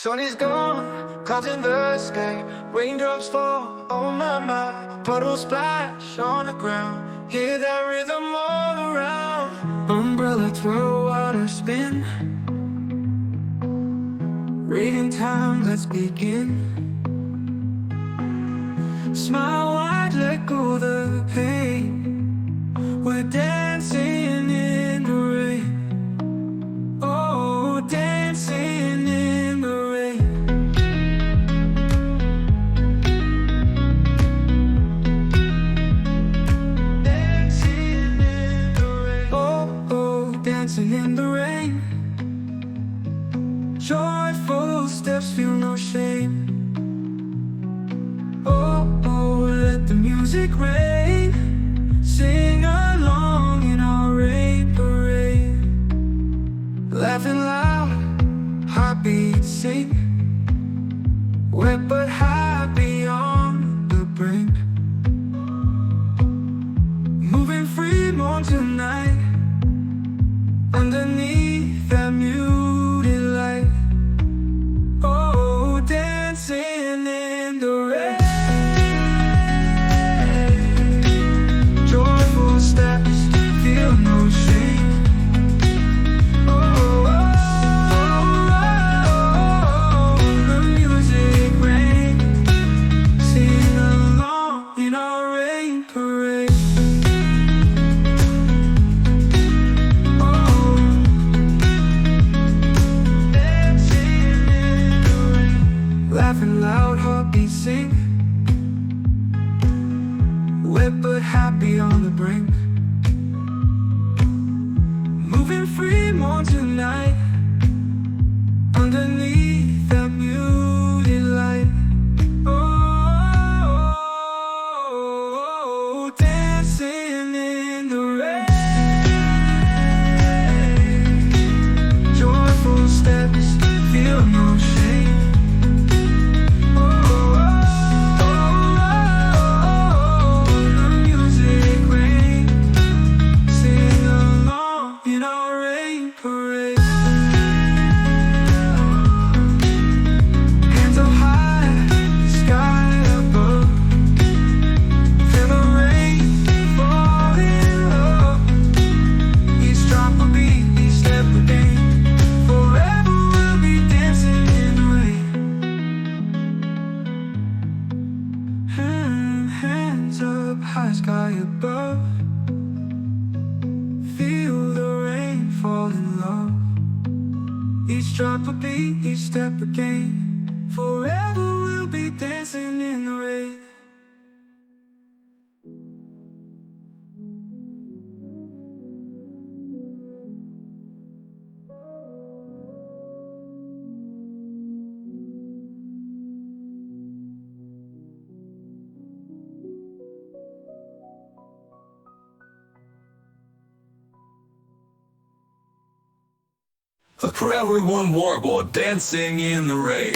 Sun is gone, clouds in the sky, raindrops fall on my puddles splash on the ground. Hear that rhythm all around. Umbrella throw, water spin. Reading time, let's begin. Smile wide, let go the pain. We're dancing in the rain. Oh, dancing in the rain. Dancing in the rain. Oh, oh, dancing in the rain. Joyful steps, feel no shame. Oh, oh, let the music rain. Sing along in our rain parade. Laughing loud, heartbeats sing. Wet but happy on the brink. Moving free more tonight. Underneath that muted light. Oh, dancing in the rain. Joyful steps, feel no shame. Oh, oh, oh, the music rain. Sing along in our rain parade. Oh, dancing in the rain. Laughing loud, heartbeats sing. Wet but happy on the brink. Moving free more tonight. Underneath that muted light. Oh, dancing in the rain. Joyful steps, feel no shame. Hands up, high sky above. Feel the rain fall in love. Each drop a beat, each step a gain. Forever we'll be dancing in the rain. For everyone warble dancing in the rain.